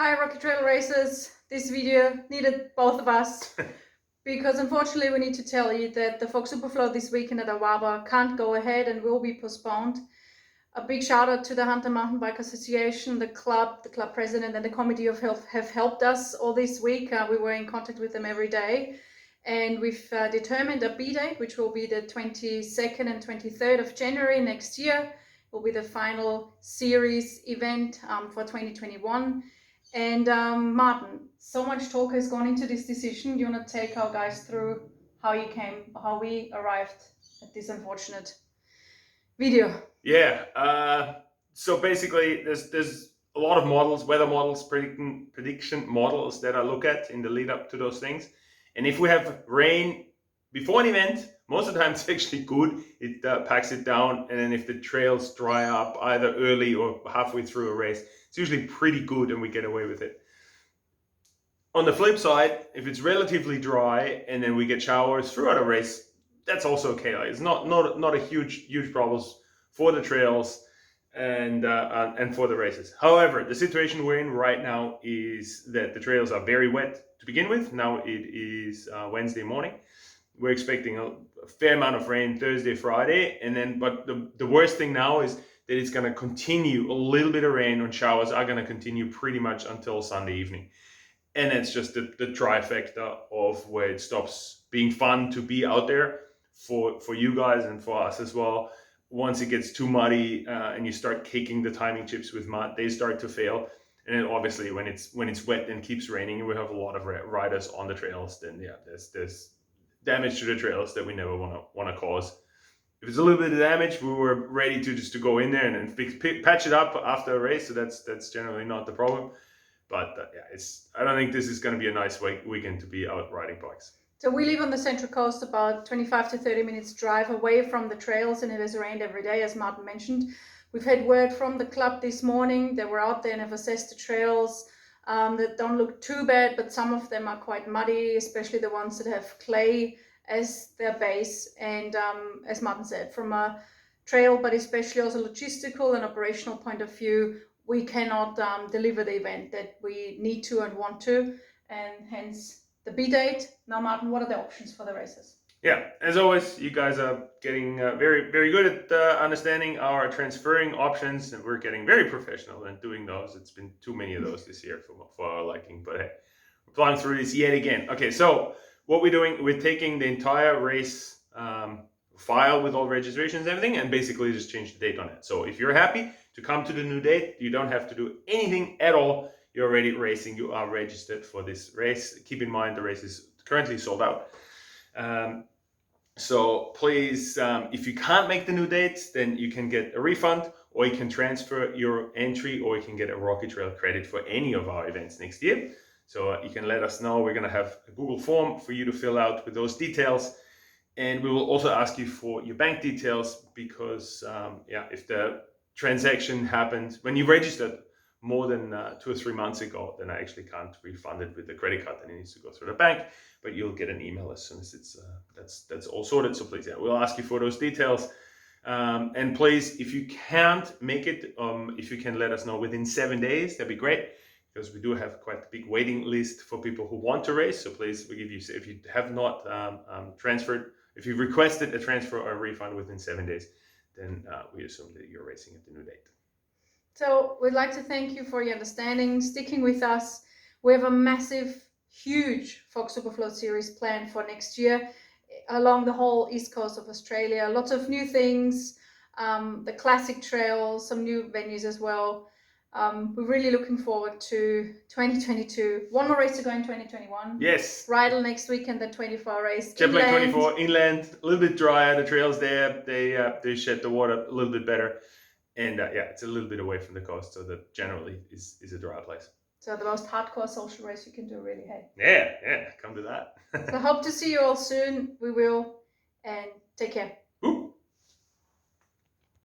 Hi Rocky Trail Racers, this video needed both of us because unfortunately we need to tell you that the Fox Superflow this weekend at Awaba can't go ahead and will be postponed. A big shout out to the Hunter Mountain Bike Association, the club president and the committee of health have helped us all this week. We were in contact with them every day and we've determined a B date, which will be the 22nd and 23rd of January next year. It will be the final series event for 2021. And Martin, so much talk has gone into this decision. Do you want to take our guys through how we arrived at this unfortunate video? Yeah. So basically, there's a lot of models, weather models, prediction models that I look at in the lead up to those things. And if we have rain before an event, most of the time it's actually good. It packs it down. And then if the trails dry up either early or halfway through a race, it's usually pretty good and we get away with it. On the flip side, if it's relatively dry and then we get showers throughout a race, that's also okay. Like, it's not a huge problems for the trails and for the races. However, the situation we're in right now is that the trails are very wet to begin with. Now it is Wednesday morning. We're expecting a fair amount of rain Thursday, Friday, and then but the worst thing now is that it's going to continue. A little bit of rain and showers are going to continue pretty much until Sunday evening. And it's just the trifecta of where it stops being fun to be out there for you guys and for us as well. Once it gets too muddy and you start caking the timing chips with mud, they start to fail. And then obviously when it's wet and keeps raining and we have a lot of riders on the trails, then yeah, there's damage to the trails that we never want to cause. If it's a little bit of damage, we were ready to go in there and patch it up after a race. So that's generally not the problem. But yeah, I don't think this is going to be a nice weekend to be out riding bikes. So we live on the Central Coast, about 25 to 30 minutes drive away from the trails, and it has rained every day, as Martin mentioned. We've had word from the club this morning. They were out there and have assessed the trails that don't look too bad, but some of them are quite muddy, especially the ones that have clay as their base. And as Martin said, from a trail, but especially also logistical and operational point of view, we cannot deliver the event that we need to and want to, and hence the B date. Now, Martin, what are the options for the races? Yeah, as always, you guys are getting very good at understanding our transferring options, and we're getting very professional in doing those. It's been too many of those this year for our liking, but hey, we're flying through this yet again. Okay, so what we're doing, we're taking the entire race file with all registrations and everything, and basically just change the date on it. So if you're happy to come to the new date, you don't have to do anything at all. You're already racing, you are registered for this race. Keep in mind the race is currently sold out. So please, if you can't make the new dates, then you can get a refund, or you can transfer your entry, or you can get a Rocky Trail credit for any of our events next year. So you can let us know. We're going to have a Google form for you to fill out with those details. And we will also ask you for your bank details because, if the transaction happened when you registered more than 2 or 3 months ago, then I actually can't refund it with the credit card. Then it needs to go through the bank, but you'll get an email as soon as it's that's all sorted. So please, we'll ask you for those details. And please, if you can't make it, if you can let us know within 7 days, that'd be great, because we do have quite a big waiting list for people who want to race. So please, we give you, if you have not transferred, if you've requested a transfer or a refund within 7 days, then we assume that you're racing at the new date. So we'd like to thank you for your understanding, sticking with us. We have a massive, huge Fox Superflow series planned for next year along the whole east coast of Australia. Lots of new things, the classic trails, some new venues as well. We're really looking forward to 2022. One more race to go in 2021. Yes. Rydal next weekend, the 24 race. Jet Black 24 inland, a little bit drier. The trails there, they shed the water a little bit better. And it's a little bit away from the coast, so that generally is a drier place. So the most hardcore social race you can do, really, hey? Yeah, come to that. So hope to see you all soon. We will, and take care.